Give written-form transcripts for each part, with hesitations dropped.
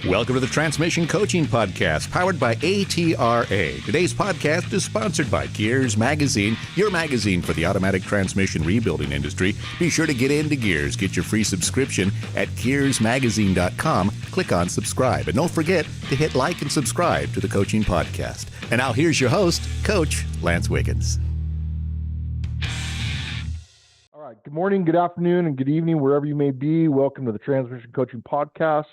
Welcome to the Transmission Coaching Podcast, powered by ATRA. Today's podcast is sponsored by Gears Magazine, your magazine for the automatic transmission rebuilding industry. Be sure to get into Gears. Get your free subscription at gearsmagazine.com. Click on subscribe. And don't forget to hit like and subscribe to the Coaching Podcast. And now here's your host, Coach Lance Wiggins. All right. Good morning, good afternoon, and good evening, wherever you may be. Welcome to the Transmission Coaching Podcast.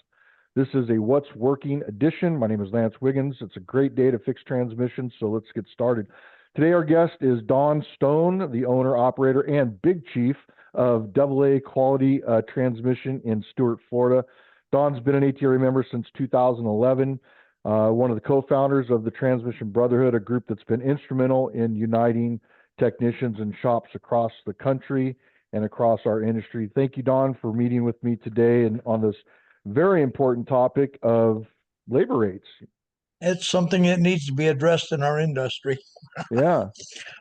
This is a What's Working edition. My name is Lance Wiggins. It's a great day to fix transmissions, so let's get started. Today, our guest is Don Stone, the owner, operator, and big chief of AA Quality Transmission in Stuart, Florida. Don's been an ATRA member since 2011, one of the co-founders of the Transmission Brotherhood, a group that's been instrumental in uniting technicians and shops across the country and across our industry. Thank you, Don, for meeting with me today and on this very important topic of labor rates. It's something that needs to be addressed in our industry. Yeah.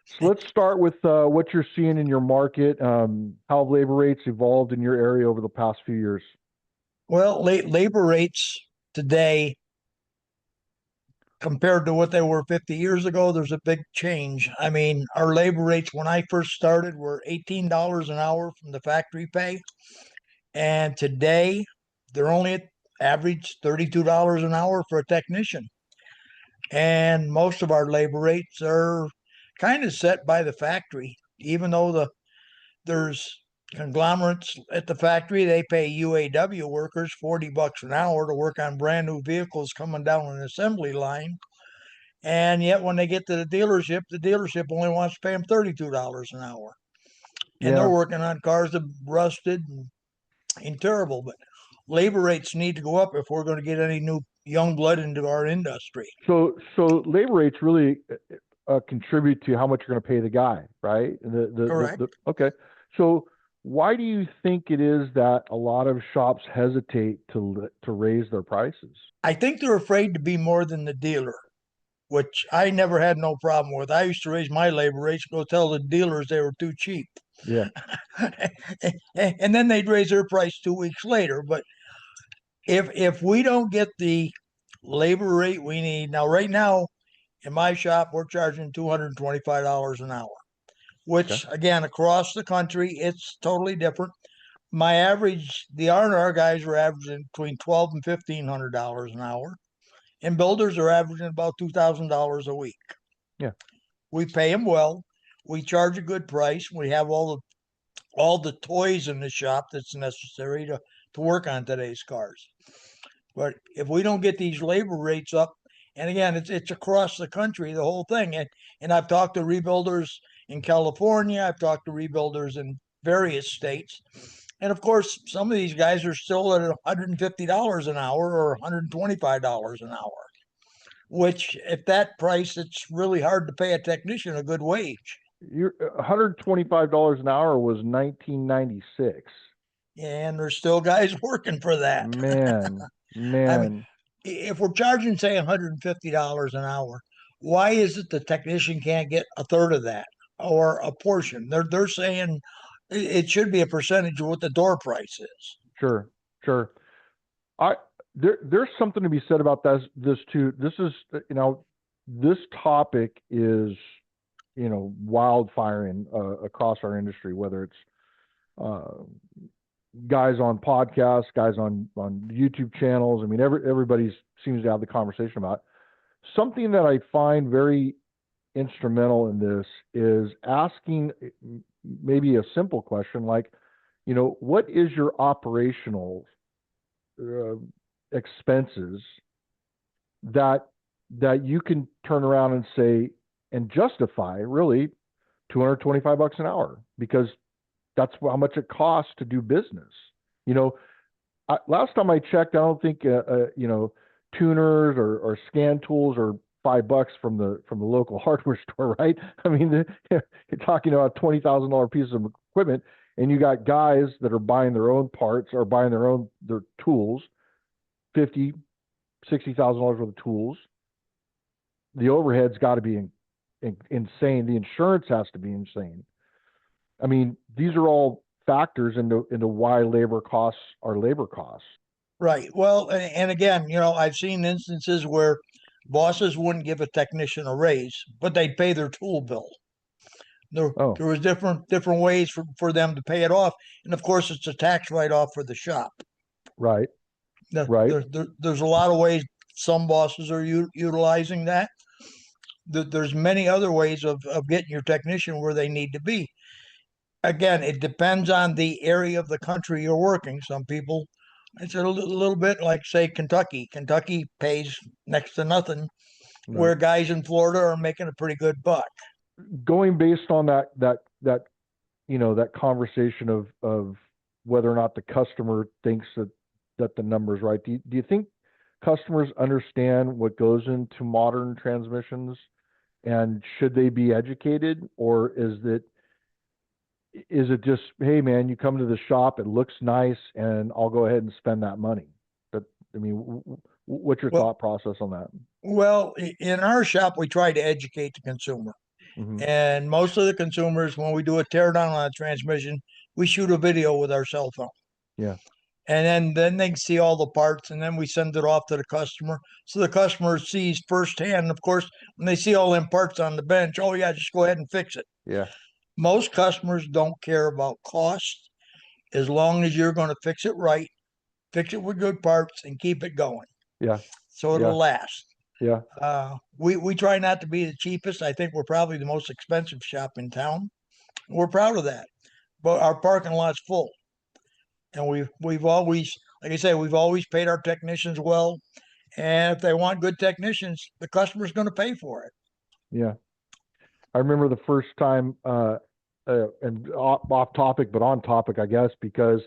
So let's start with what you're seeing in your market. How have labor rates evolved in your area over the past few years? Well, labor rates today, compared to what they were 50 years ago, there's a big change. I mean, our labor rates when I first started were $18 an hour from the factory pay. And today, they're only at average $32 an hour for a technician. And most of our labor rates are kind of set by the factory, even though there's conglomerates at the factory. They pay UAW workers $40 an hour to work on brand new vehicles coming down an assembly line. And yet when they get to the dealership only wants to pay them $32 an hour. And they're working on cars that rusted and terrible. But labor rates need to go up if we're going to get any new young blood into our industry. So labor rates really contribute to how much you're going to pay the guy, right? Correct. Okay. So why do you think it is that a lot of shops hesitate to raise their prices? I think they're afraid to be more than the dealer, which I never had no problem with. I used to raise my labor rates, go tell the dealers they were too cheap. Yeah. And then they'd raise their price 2 weeks later. But if we don't get the labor rate we need, now right now in my shop we're charging $225 an hour, which again across the country it's totally different. My average, the R&R guys are averaging between $1,200 and $1,500 an hour, and builders are averaging about $2,000 a week. Yeah, we pay them well. We charge a good price. We have all the toys in the shop that's necessary to work on today's cars. But if we don't get these labor rates up, and again, it's across the country, the whole thing. And I've talked to rebuilders in California. I've talked to rebuilders in various states. And of course, some of these guys are still at $150 an hour or $125 an hour, which at that price, it's really hard to pay a technician a good wage. $125 an hour was 1996. And there's still guys working for that. Man. I mean, if we're charging, say, $150 an hour, why is it the technician can't get a third of that or a portion? They're saying it should be a percentage of what the door price is. Sure. There's something to be said about this too. This is, this topic is, wildfiring across our industry, whether it's guys on podcasts, guys on YouTube channels. I mean, everybody seems to have the conversation about it. Something that I find very instrumental in this is asking maybe a simple question like, what is your operational expenses that you can turn around and say and justify really $225 an hour, because that's how much it costs to do business. Last time I checked, I don't think tuners or scan tools are $5 from the local hardware store, right? I mean, you're talking about $20,000 pieces of equipment, and you got guys that are buying their own parts or buying their tools, $50,000, $60,000 worth of tools. The overhead's got to be insane. The insurance has to be insane. I mean, these are all factors into why labor costs are labor costs. Right. Well, and again, I've seen instances where bosses wouldn't give a technician a raise, but they'd pay their tool bill. There, Oh, there was different ways for them to pay it off, and of course, it's a tax write off for the shop. right, There, right. there's a lot of ways some bosses are utilizing that. There's many other ways of getting your technician where they need to be. Again, it depends on the area of the country you're working. Some people, it's a little bit like, say, Kentucky. Kentucky pays next to nothing, Right. where guys in Florida are making a pretty good buck. Going based on that that conversation of whether or not the customer thinks that the number's right. Do you think customers understand what goes into modern transmissions, and should they be educated, or is it just, hey man, you come to the shop, it looks nice, and I'll go ahead and spend that money? But I mean, what's your Well, thought process on that? well, in our shop, we try to educate the consumer. Hmm. And most of the consumers, when we do a tear down on a transmission, we shoot a video with our cell phone. Yeah, And then they can see all the parts, and then we send it off to the customer. So the customer sees firsthand. And of course, when they see all them parts on the bench, oh yeah, just go ahead and fix it. yeah, Most customers don't care about cost as long as you're going to fix it right, fix it with good parts, and keep it going. yeah, So yeah, it'll last. yeah. We try not to be the cheapest. I think we're probably the most expensive shop in town. We're proud of that. But our parking lot's full. And we've always, like I say, we've always paid our technicians well. And if they want good technicians, the customer's going to pay for it. Yeah. I remember the first time, and off topic, but on topic, I guess, because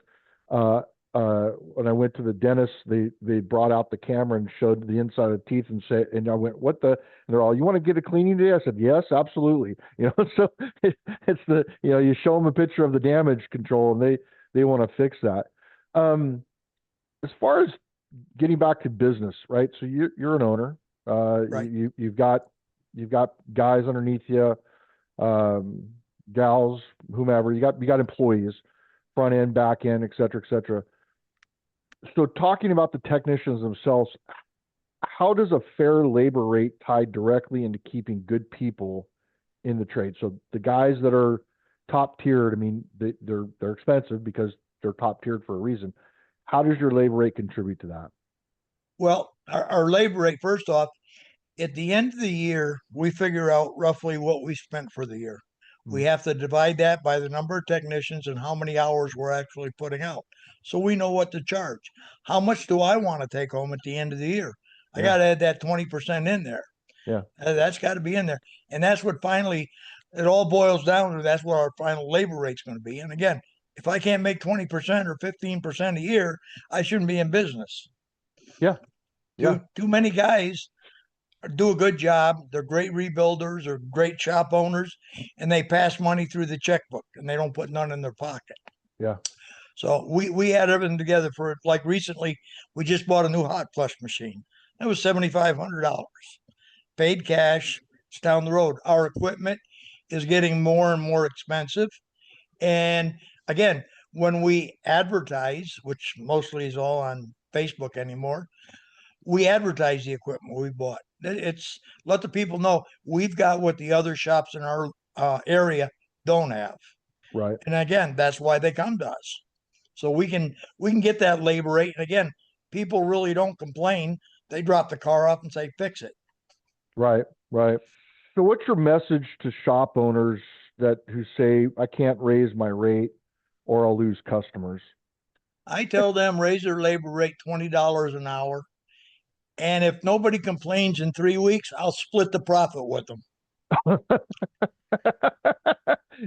uh, when I went to the dentist, they brought out the camera and showed the inside of the teeth, and I went, "What the?" And they're all, "You want to get a cleaning today?" I said, "Yes, absolutely." So it's you show them a picture of the damage control, and they want to fix that. As far as getting back to business, right? So you're an owner. Right. You've got guys underneath you, um, gals, whomever. You got employees, front end, back end, et cetera, et cetera. So talking about the technicians themselves, how does a fair labor rate tie directly into keeping good people in the trade? So the guys that are top tiered, I mean, they're expensive because they're top tiered for a reason. How does your labor rate contribute to that? Well, our labor rate, first off, at the end of the year, we figure out roughly what we spent for the year. We Mm. have to divide that by the number of technicians and how many hours we're actually putting out. So we know what to charge. How much do I want to take home at the end of the year? I Yeah, got to add that 20% in there. yeah, That's got to be in there. And that's what finally it all boils down to. That's what our final labor rate's going to be. And again, if I can't make 20% or 15% a year, I shouldn't be in business. yeah, yeah, Too many guys do a good job. They're great rebuilders or great shop owners, and they pass money through the checkbook and they don't put none in their pocket. yeah. So we had everything together for, like, recently. We just bought a new hot flush machine. That was $7,500. Paid cash. It's down the road. Our equipment is getting more and more expensive. And again, when we advertise, which mostly is all on Facebook anymore, we advertise the equipment we bought. It's let the people know we've got what the other shops in our area don't have. Right, And again, that's why they come to us. So we can get that labor rate. And again, people really don't complain. They drop the car off and say, fix it. right, right. So what's your message to shop owners who say, I can't raise my rate or I'll lose customers? I tell them raise their labor rate $20 an hour. And if nobody complains in 3 weeks, I'll split the profit with them.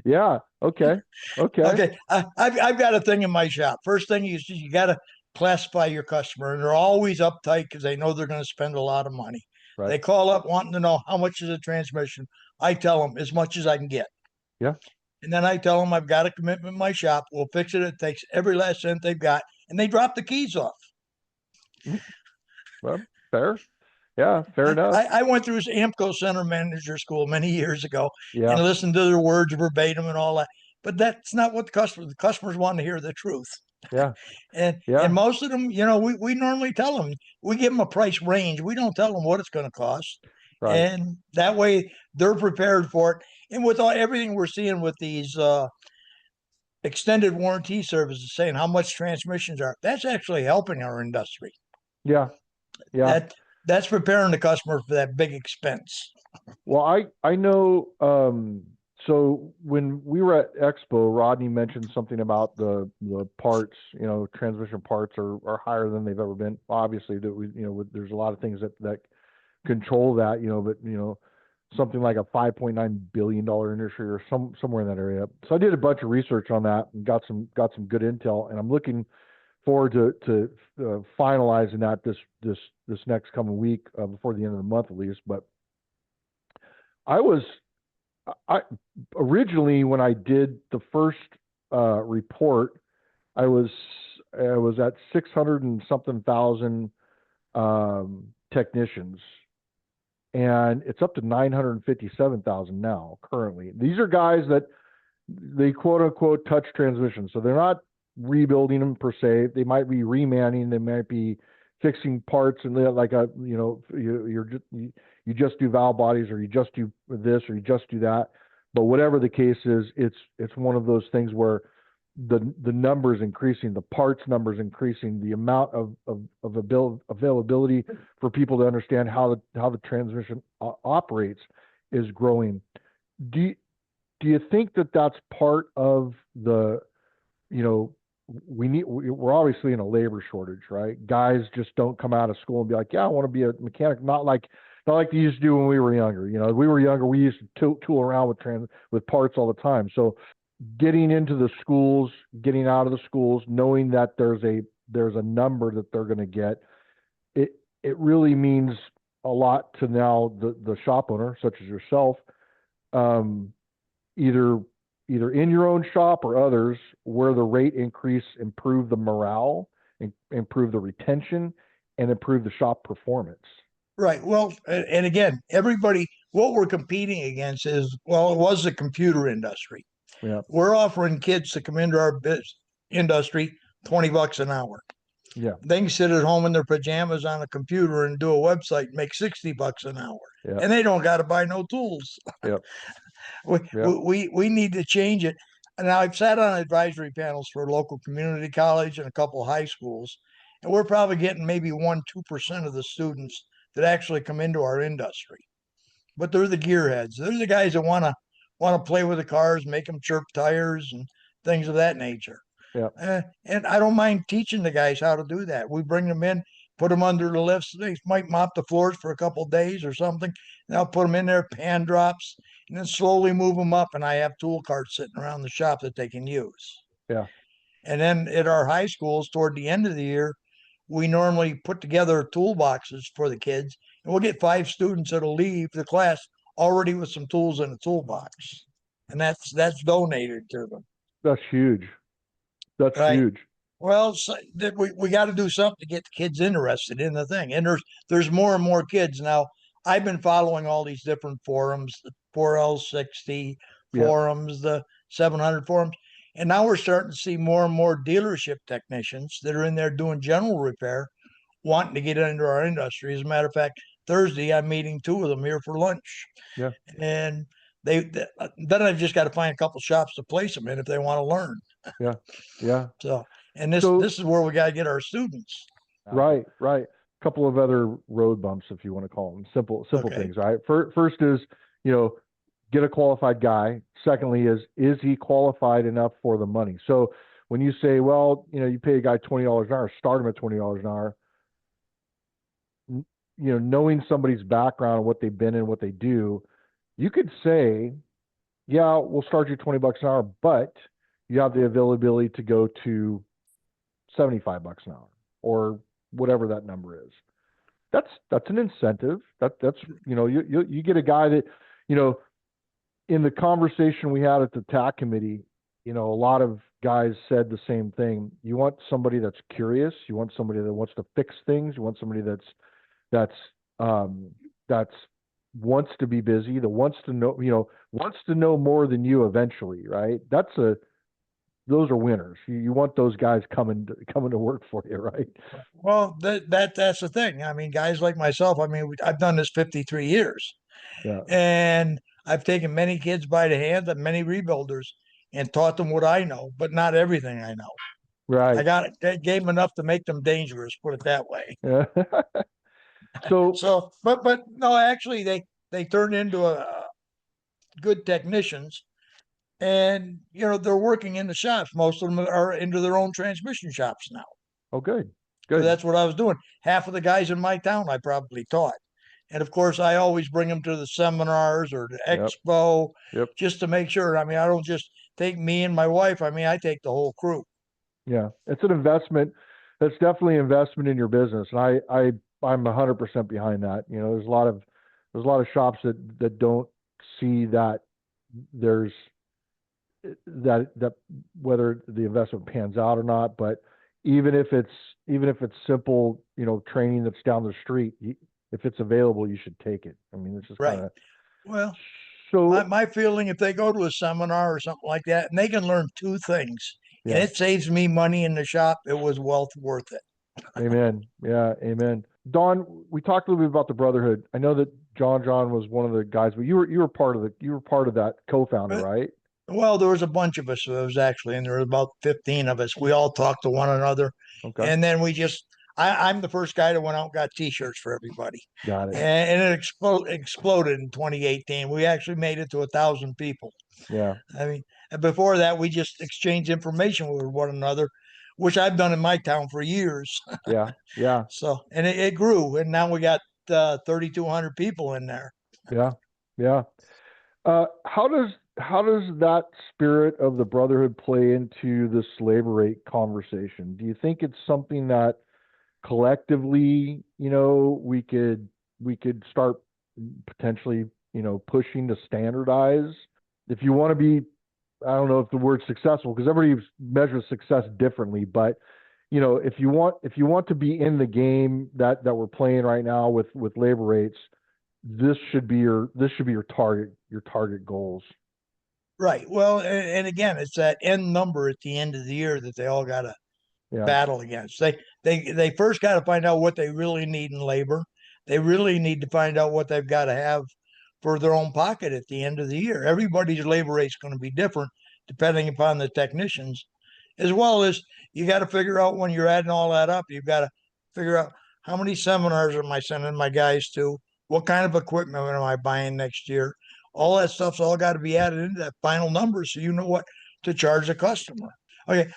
Yeah. Okay. Okay. Okay, I've got a thing in my shop. First thing is you got to classify your customer, and they're always uptight because they know they're going to spend a lot of money. Right. They call up wanting to know how much is a transmission. I tell them as much as I can get, Yeah. and then I tell them I've got a commitment in my shop. We'll fix it. It takes every last cent they've got, and they drop the keys off. Well, fair. Yeah. Fair enough. I went through AMCO Center Manager School many years ago and Yeah. listened to their words verbatim and all that. but that's not what the customers want to hear the truth. Yeah. And Yeah. most of them, we normally tell them, we give them a price range. We don't tell them what it's going to cost. Right. And that way they're prepared for it. And with everything we're seeing with these extended warranty services saying how much transmissions are, that's actually helping our industry. Yeah. Yeah. That's preparing the customer for that big expense. Well, I know. So when we were at Expo, Rodney mentioned something about the parts. Transmission parts are higher than they've ever been. Obviously, that there's a lot of things that control that. But something like a $5.9 billion industry or somewhere in that area. So I did a bunch of research on that and got some good intel, and I'm looking forward to finalizing that this next coming week, before the end of the month at least. But I originally, when I did the first report, I was at 600 and something thousand technicians, and it's up to 957,000 now currently. These are guys that they quote unquote touch transmissions, so they're not rebuilding them per se. They might be remanning, they might be fixing parts, and like you just do valve bodies, or you just do this, or you just do that. But whatever the case is, it's one of those things where the numbers increasing, the parts numbers increasing, the amount of availability for people to understand how the transmission operates is growing. Do you think that that's part of the, we're obviously in a labor shortage, right? Guys just don't come out of school and be like, yeah, I want to be a mechanic. Not like they used to do when we were younger. We were younger, we used to tool around with parts all the time. So getting into the schools, getting out of the schools, knowing that there's a number that they're going to get, it really means a lot to now the shop owner, such as yourself, either in your own shop or others, where the rate increase improve the morale, improve the retention, and improve the shop performance. Right. Well, and again, what we're competing against it was the computer industry. Yeah. We're offering kids to come into our industry $20 an hour. Yeah. They can sit at home in their pajamas on a computer and do a website and make $60 an hour. Yeah. And they don't got to buy no tools. Yeah. We need to change it. And now I've sat on advisory panels for a local community college and a couple high schools, and we're probably getting maybe 1-2% of the students that actually come into our industry. But they're the gearheads. They're the guys that want to play with the cars, make them chirp tires and things of that nature. Yeah. And I don't mind teaching the guys how to do that. We bring them in, put them under the lifts. They might mop the floors for a couple of days or something. And I'll put them in there, pan drops, and then slowly move them up. And I have tool carts sitting around the shop that they can use. Yeah. And then at our high schools, toward the end of the year, we normally put together toolboxes for the kids, and we'll get 5 students that'll leave the class already with some tools in a toolbox, and that's donated to them. That's huge. That's right? Huge. Well, so we got to do something to get the kids interested in the thing, and there's more and more kids now. I've been following all these different forums, the 4L60 forums, the 700 forums, and now we're starting to see more and more dealership technicians that are in there doing general repair, wanting to get into our industry. As a matter of fact, Thursday I'm meeting 2 of them here for lunch. Yeah. And then I've just got to find a couple shops to place them in if they want to learn. Yeah. Yeah. So, and this is where we got to get our students. Right. A couple of other road bumps, if you want to call them, simple things, right? First is, get a qualified guy. Secondly is he qualified enough for the money? So when you say, well, you pay a guy $20 an hour, start him at $20 an hour, knowing somebody's background and what they've been in, what they do, you could say, yeah, we'll start you $20 an hour, but you have the availability to go to $75 an hour or whatever that number is. That's an incentive. That's you get a guy that, in the conversation we had at the TAC committee, a lot of guys said the same thing. You want somebody that's curious. You want somebody that wants to fix things. You want somebody that's wants to be busy, that wants to know, wants to know more than you eventually, right? Those are winners. You want those guys coming to work for you, right? Well, that's the thing. I mean, guys like myself. I mean, I've done this 53 years, Yeah. and I've taken many kids by the hand and many rebuilders and taught them what I know, but not everything I know. I Right. gave them enough to make them dangerous. Put it that way. Yeah. So, So, but no, actually, they turned into a good technicians, and they're working in the shops. Most of them are into their own transmission shops now. oh, good. Because Good. that's what I was doing. Half of the guys in my town I probably taught. And of course, I always bring them to the seminars or the Yep. expo Yep. just to make sure. I mean, I don't just take me and my wife. I mean, I take the whole crew. Yeah. It's an investment. That's definitely an investment in your business. And I'm 100% behind that. There's a lot of shops that don't see that there's that whether the investment pans out or not, but even if it's simple, training that's down the street, if it's available, you should take it. I mean, it's just kind Right. of Well, my, so. my feeling, if they go to a seminar or something like that, and they can learn two things, and Yeah. it saves me money in the shop, it was well worth it. Amen. Yeah. Amen. Don, we talked a little bit about the brotherhood. I know that John was one of the guys, but you were part of that co-founder, But right? Well, there was a bunch of us. There was actually, and there were about 15 of us. We all talked to one another. Okay. And then I'm the first guy that went out and got T-shirts for everybody. Got it. And it exploded in 2018. We actually made it to 1,000 people. Yeah. I mean, and before that, we just exchanged information with one another, which I've done in my town for years. Yeah. Yeah. So, and it grew. And now we got 3,200 people in there. Yeah. Yeah. How does that spirit of the brotherhood play into this labor rate conversation? Do you think it's something that collectively, we could start potentially, pushing to standardize? If you want to be, I don't know if the word successful, because everybody measures success differently, but if you want to be in the game that we're playing right now with labor rates, this should be your target goals. Right. Well, and again, it's that end number at the end of the year that they all got to Yeah. battle against. They first got to find out what they really need in labor. They really need to find out what they've got to have for their own pocket at the end of the year. Everybody's labor rate is going to be different depending upon the technicians, as well as you got to figure out when you're adding all that up. You've got to figure out how many seminars am I sending my guys to? What kind of equipment am I buying next year? All that stuff's all got to be added into that final number so you know what to charge the customer. Okay,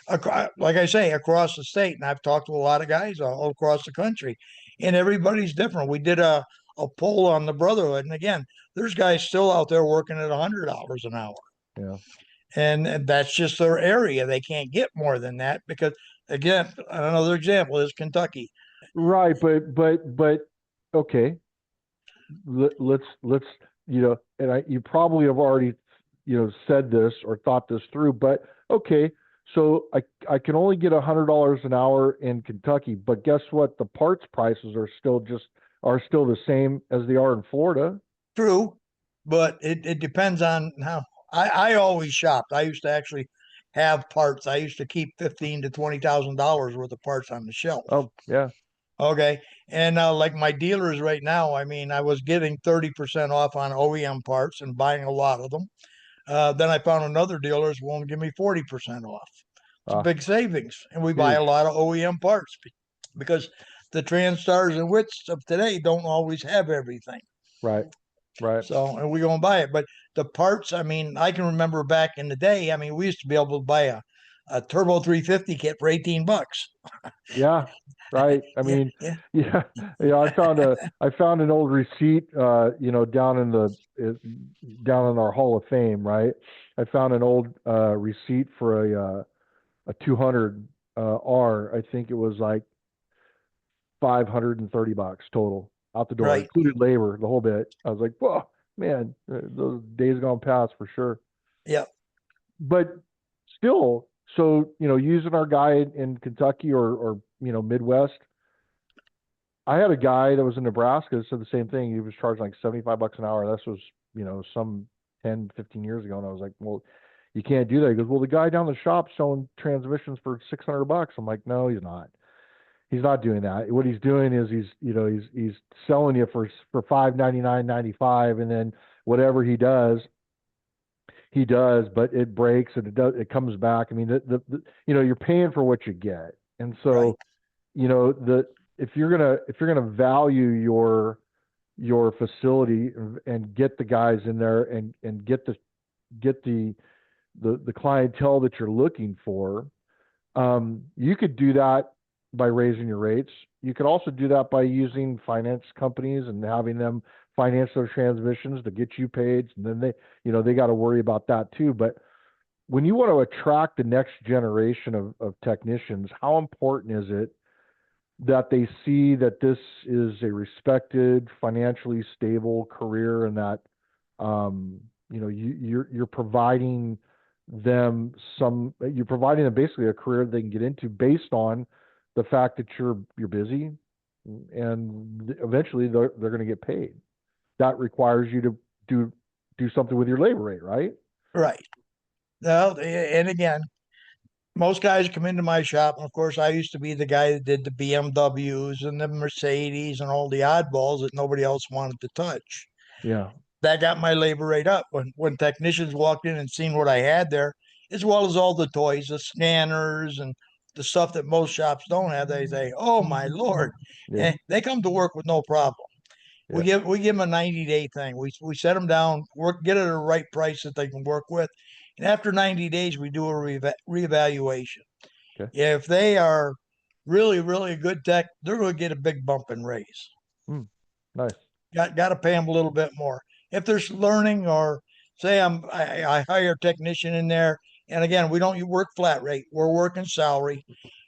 like I say, across the state, and I've talked to a lot of guys all across the country, and everybody's different. We did a poll on the brotherhood, and again, there's guys still out there working at $100 an hour, Yeah. and that's just their area. They can't get more than that because, again, another example is Kentucky. Right. But okay. Let's and you probably have already said this or thought this through, but okay. So I can only get $100 an hour in Kentucky, but guess what? The parts prices are still the same as they are in Florida. True, but it depends on how. I always shopped. I used to actually have parts. I used to keep $15,000 to $20,000 worth of parts on the shelf. Oh yeah. Okay. And like my dealers right now, I mean, I was getting 30% off on OEM parts and buying a lot of them. Then I found another dealer is willing to give me 40% off. It's a Ah, big savings. And we buy a huge. lot of OEM parts because the Transtars and Wits of today don't always have everything. Right. Right. So, and we go and buy it. But the parts, I mean, I can remember back in the day, I mean, we used to be able to buy a Turbo 350 kit for $18. Yeah, right. I Yeah, mean, yeah, yeah, yeah. I found an old receipt, down in our Hall of Fame, right? I found an old receipt for a 200 R. I think it was like $530 total out the door, right. included labor, the whole bit. I was like, whoa, man, those days gone past for sure. Yeah. But still, so using our guy in Kentucky or Midwest, I had a guy that was in Nebraska that said the same thing. He was charging like $75 an hour. This was, some 10, 15 years ago. And I was like, well, you can't do that. He goes, well, the guy down the shop selling transmissions for $600. I'm like, no, he's not. He's not doing that. What he's doing is he's selling you for $599.95, and then whatever he does, but it breaks and it comes back. I mean, you're paying for what you get. And Right. so, if you're gonna value your facility and get the guys in there and get the clientele that you're looking for, you could do that by raising your rates. You could also do that by using finance companies and having them finance their transmissions to get you paid. And then they got to worry about that too. But when you want to attract the next generation of technicians, how important is it that they see that this is a respected, financially stable career, and that you're providing them basically a career they can get into based on the fact that you're busy, and eventually they're going to get paid. That requires you to do something with your labor rate, right? Right. Well, and again, most guys come into my shop, and of course, I used to be the guy that did the BMWs and the Mercedes and all the oddballs that nobody else wanted to touch. Yeah. That got my labor rate up when technicians walked in and seen what I had there, as well as all the toys, the scanners, and the stuff that most shops don't have. They say, "Oh my lord!" Yeah. And they come to work with no problem. We Yeah. give them a 90-day thing. We set them down, get it at a right price that they can work with, and after 90 days, we do a reevaluation. Okay. If they are really a good tech, they're going to get a big bump in raise. Nice. Got to pay them a little bit more. If there's learning, or say I hire a technician in there, and again, we don't work flat rate. We're working salary.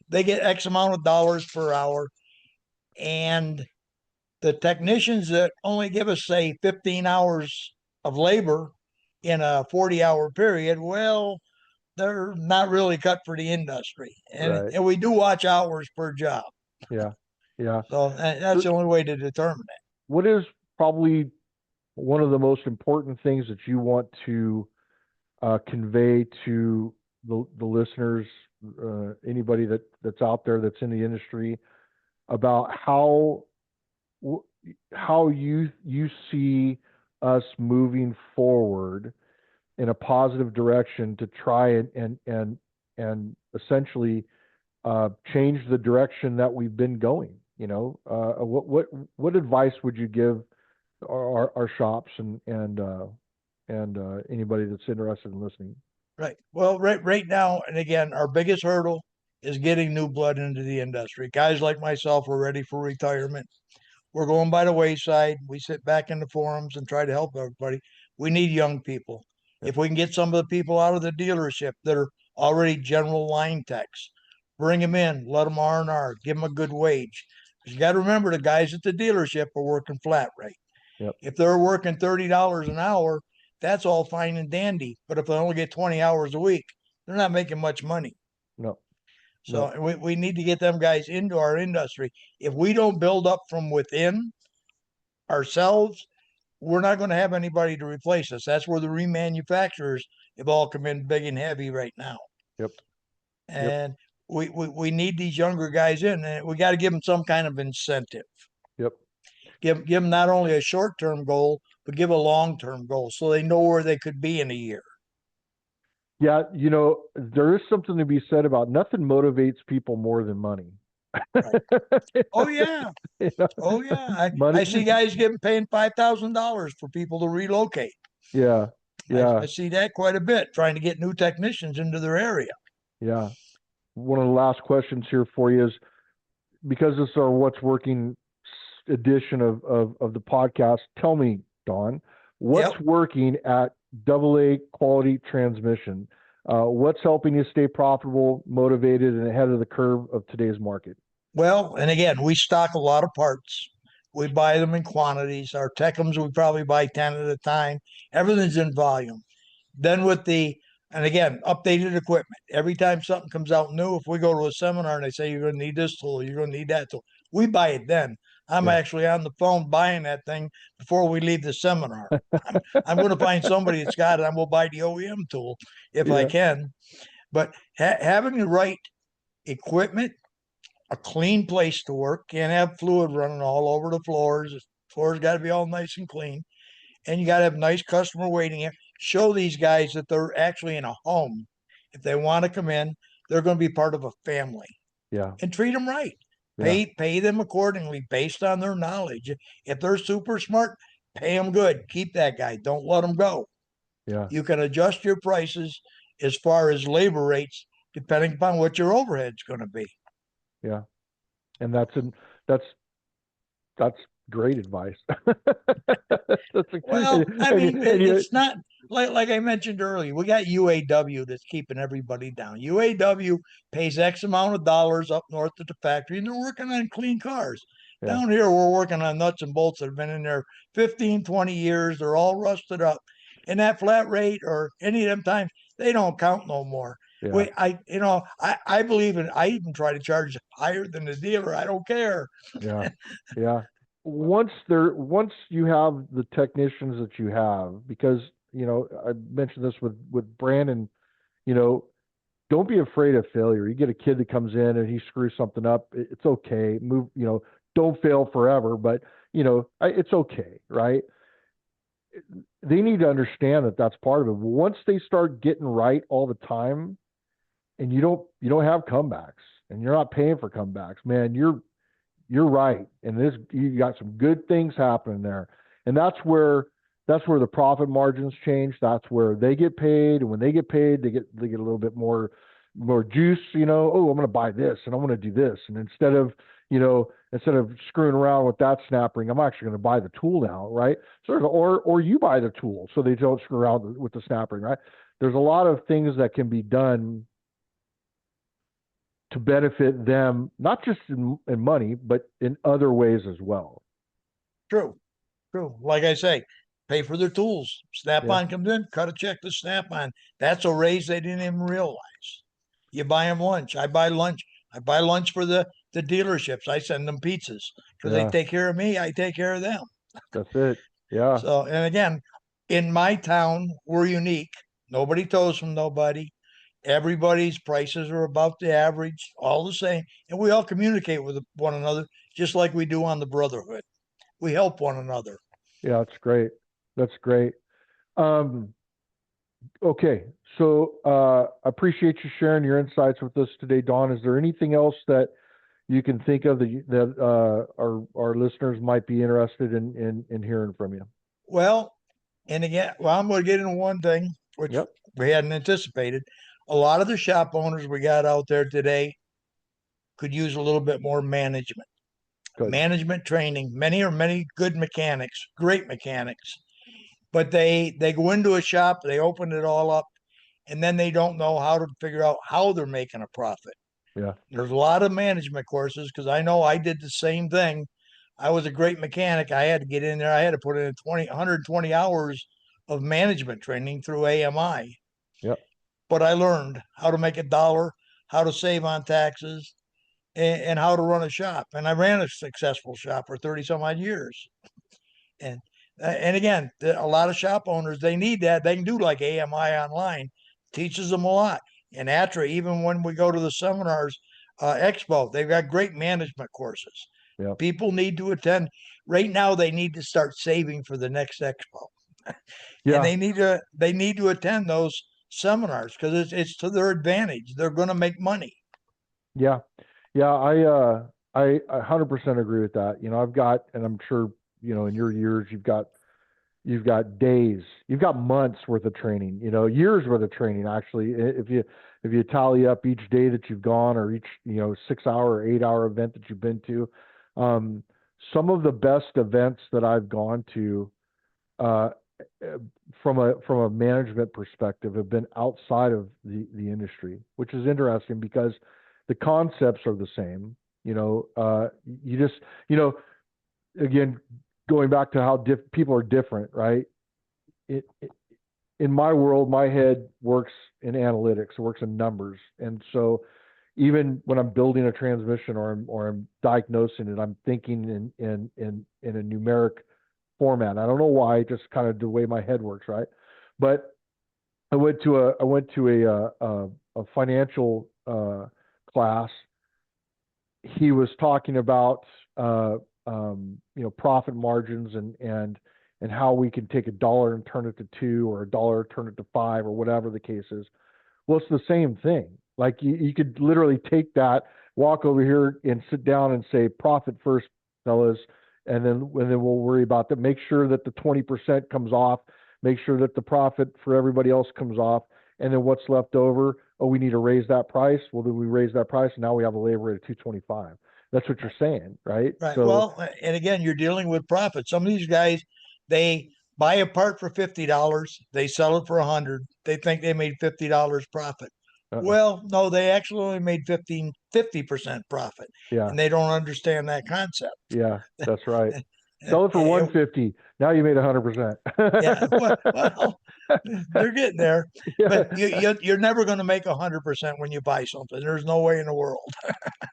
They get X amount of dollars per hour, and the technicians that only give us, say, 15 hours of labor in a 40-hour period, well, they're not really cut for the industry. Right. And we do watch hours per job. Yeah. Yeah. So that's the only way to determine it. What is probably one of the most important things that you want to convey to the listeners, anybody that's out there that's in the industry, about how you see us moving forward in a positive direction to try and essentially change the direction that we've been going? What advice would you give our shops and anybody that's interested in listening? Right. Well, right now, and again, our biggest hurdle is getting new blood into the industry. Guys like myself are ready for retirement. We're going by the wayside. We sit back in the forums and try to help everybody. We need young people. Yep. If we can get some of the people out of the dealership that are already general line techs, bring them in, let them R&R, give them a good wage. You got to remember, the guys at the dealership are working flat rate. Yep. If they're working $30 an hour, that's all fine and dandy. But if they only get 20 hours a week, they're not making much money. No. So we need to get them guys into our industry. If we don't build up from within ourselves, we're not going to have anybody to replace us. That's where the remanufacturers have all come in big and heavy right now. Yep. And we need these younger guys in, and we got to give them some kind of incentive. Yep. Give them not only a short-term goal, but give a long-term goal so they know where they could be in a year. Yeah, there is something to be said about nothing motivates people more than money. Right. Oh yeah. Oh yeah. Money. I see guys paying $5,000 for people to relocate. Yeah. Yeah. I see that quite a bit, trying to get new technicians into their area. Yeah. One of the last questions here for you is, because this is our What's Working edition of the podcast, tell me, Don, what's working at AA Quality Transmission? What's helping you stay profitable, motivated, and ahead of the curve of today's market? Well, and again, we stock a lot of parts. We buy them in quantities. Our Techums, we probably buy 10 at a time. Everything's in volume. Then and again, updated equipment. Every time something comes out new, if we go to a seminar and they say, you're going to need this tool, you're going to need that tool, we buy it then. I'm Yeah. actually on the phone buying that thing before we leave the seminar. I'm going to find somebody that's got it. I will buy the OEM tool if I Yeah. can. But having the right equipment, a clean place to work, can't have fluid running all over the floors. The floors got to be all nice and clean, and you got to have nice customer waiting here. Show these guys that they're actually in a home. If they want to come in, they're going to be part of a family, Yeah. and treat them right. Yeah. Pay them accordingly based on their knowledge. If they're super smart, pay them good. Keep that guy. Don't let them go. Yeah. You can adjust your prices as far as labor rates depending upon what your overhead's going to be. Yeah. And that's that's great advice. Well, I mean, it's not like I mentioned earlier. We got UAW that's keeping everybody down. UAW pays X amount of dollars up north at the factory, and they're working on clean cars. Yeah. Down here, we're working on nuts and bolts that have been in there 15, 20 years. They're all rusted up. And that flat rate or any of them times, they don't count no more. Yeah. I believe in, I even try to charge higher than the dealer. I don't care. Yeah. Yeah. Once you have the technicians that you have, because, I mentioned this with Brandon, don't be afraid of failure. You get a kid that comes in and he screws something up. It's okay. Move, don't fail forever, but it's okay. Right. They need to understand that that's part of it. Once they start getting right all the time, and you don't have comebacks, and you're not paying for comebacks, man, you're right. And you got some good things happening there. And that's where the profit margins change. That's where they get paid. And when they get paid, they get a little bit more juice, oh, I'm going to buy this and I want to do this. And instead of screwing around with that snap ring, I'm actually going to buy the tool now. Right. So, or you buy the tool so they don't screw around with the snap ring. Right. There's a lot of things that can be done to benefit them, not just in money, but in other ways as well. True. Like I say, pay for their tools. Snap-on Yeah. comes in, cut a check to Snap-on. That's a raise they didn't even realize. You buy them lunch. I buy lunch. I buy lunch for the dealerships. I send them pizzas because they Yeah. take care of me. I take care of them. That's it. Yeah. So, and again, in my town, we're unique. Nobody tows from nobody. Everybody's prices are about the average, all the same, and we all communicate with one another just like we do on the Brotherhood. We help one another. Yeah. That's great. That's great. Okay. So, I appreciate you sharing your insights with us today, Don. Is there anything else that you can think of that our listeners might be interested in hearing from you? Well, and again, I'm going to get into one thing which Yep. we hadn't anticipated. A lot of the shop owners we got out there today could use a little bit more management. Good. Management training. Many good mechanics, great mechanics, but they go into a shop, they open it all up, and then they don't know how to figure out how they're making a profit. Yeah. There's a lot of management courses because I know I did the same thing. I was a great mechanic. I had to get in there. I had to put in 120 hours of management training through AMI. Yep. But I learned how to make a dollar, how to save on taxes, and how to run a shop. And I ran a successful shop for 30 some odd years. And again, a lot of shop owners, they need that. They can do like AMI online, teaches them a lot. And ATRA, even when we go to the seminars, Expo, they've got great management courses. Yep. People need to attend. Right now, they need to start saving for the next Expo. Yeah. And they need to attend those seminars because it's to their advantage. They're going to make money. Yeah. Yeah. I 100% agree with that. I've got, and I'm sure, in your years, you've got days, you've got months worth of training, years worth of training. Actually, if you tally up each day that you've gone or each, 6 hour or 8 hour event that you've been to, some of the best events that I've gone to, from a management perspective have been outside of the industry, which is interesting because the concepts are the same. You just, again, going back to how people are different, right? In my world, my head works in analytics, it works in numbers. And so, even when I'm building a transmission or I'm diagnosing it, I'm thinking in a numeric format. I don't know why, just kind of the way my head works, right? But I went to a financial class. He was talking about profit margins and how we can take $1 and turn it to 2, or $1 turn it to 5, or whatever the case is. Well, it's the same thing. Like you could literally take that, walk over here and sit down and say profit first, fellas, and then we'll worry about that. Make sure that the 20% comes off. Make sure that the profit for everybody else comes off, and then what's left over? Oh, we need to raise that price. Well, then we raise that price, and now we have a labor rate of 225. That's what you're saying, right? Right. So, Well, and again, you're dealing with profit. Some of these guys, they buy a part for $50, they sell it for 100. They think they made $50 profit. uh-uh. Well, no, they actually only made 50% profit, Yeah, and they don't understand that concept. yeah, that's right. Sell it for 150. Now you made 100%. Yeah, well, they're getting there, Yeah, but you're never going to make 100% when you buy something. There's no way in the world.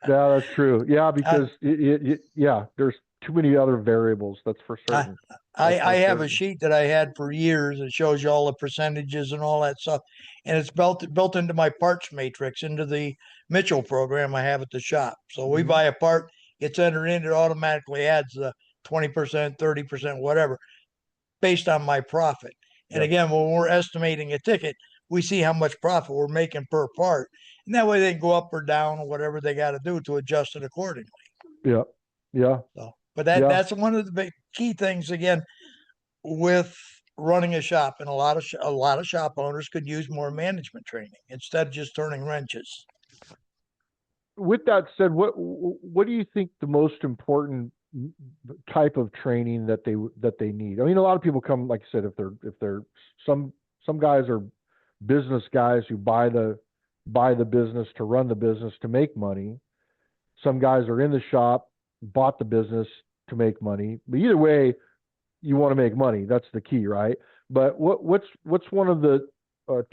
yeah, that's true. Yeah, I, because yeah, there's too many other variables. That's for I certain. That's I for have a certain. sheet that I had for years that shows you all the percentages and all that stuff, and it's built into my parts matrix into the Mitchell program I have at the shop. So we Mhm. buy a part, it's entered in, it automatically adds the 20%, 30%, whatever, based on my profit. And Yep. again, when we're estimating a ticket, we see how much profit we're making per part, and that way they can go up or down or whatever they got to do to adjust it accordingly. Yeah. Yeah. So, but that Yeah. that's one of the big key things again with running a shop, and a lot of shop owners could use more management training instead of just turning wrenches. With that said, what do you think the most important type of training that they need? I mean, a lot of people come, like I said, if they're some guys are business guys who buy the business to run the business to make money. Some guys are in the shop, bought the business to make money. But either way, you want to make money. That's the key, right? But what's one of the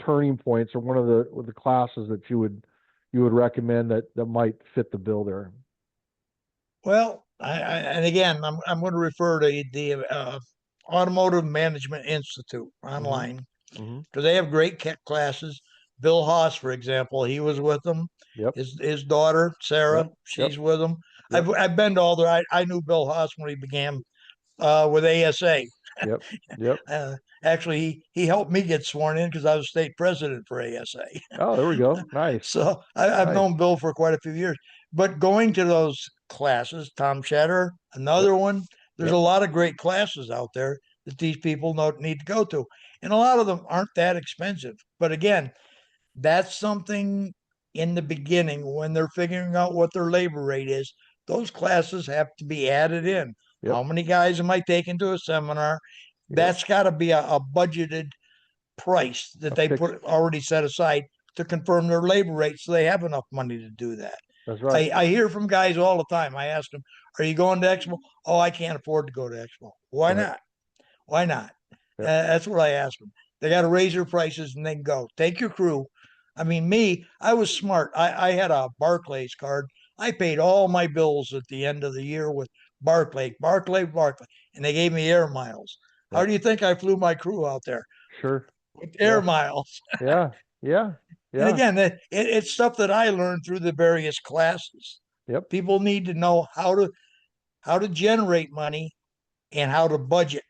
turning points, or one of the classes that you would recommend that might fit the bill there? Well, and again, I'm going to refer to the Automotive Management Institute Mm-hmm. online Mm-hmm. because they have great classes. Bill Haas, for example, he was with them. Yep. His daughter Sarah, Yep. Yep. she's with them. Yep. I've been to all their. I knew Bill Haas when he began with ASA. Yep. Yep. Uh, Actually, he helped me get sworn in because I was state president for ASA. Oh, there we go. Nice. So I've Nice. known Bill for quite a few years. But going to those classes, Tom Shatter, Yep. another one, there's a Yep. lot of great classes out there that these people need to go to. And a lot of them aren't that expensive. But again, that's something in the beginning when they're figuring out what their labor rate is. Those classes have to be added in. Yep. How many guys am I taking to a seminar? Yep. That's got to be a budgeted price that A they fixed. put already set aside to confirm their labor rate so they have enough money to do that. That's right. I hear from guys all the time. I ask them, are you going to Expo? Oh, I can't afford to go to Expo. Why Right. not? Why not? Yep. That's what I ask them. They got to raise their prices and then go. Take your crew. I mean, me, I was smart. I had a Barclays card. I paid all my bills at the end of the year with Barclay, and they gave me air miles. How Yep. do you think I flew my crew out there? Sure. With Yeah. air miles. Yeah. Yeah. And Yeah. again, it's stuff that I learned through the various classes. Yep. People need to know how to generate money and how to budget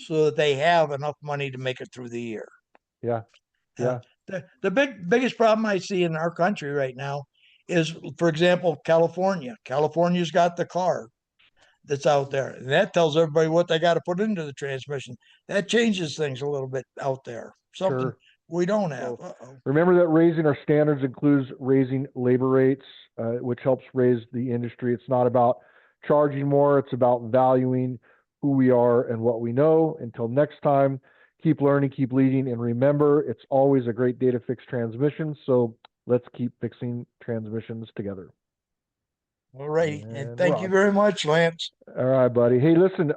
so that they have enough money to make it through the year. Yeah. Uh, Yeah. the biggest problem I see in our country right now is, for example, California. California's got the car that's out there, and that tells everybody what they got to put into the transmission. That changes things a little bit out there. Something Sure. we don't have. So remember that raising our standards includes raising labor rates, which helps raise the industry. It's not about charging more, it's about valuing who we are and what we know. Until next time, keep learning, keep leading, and remember, it's always a great day to fix transmissions. So let's keep fixing transmissions together. All righty. And And we're thank you on. very much, Lance. All right, buddy. Hey, listen,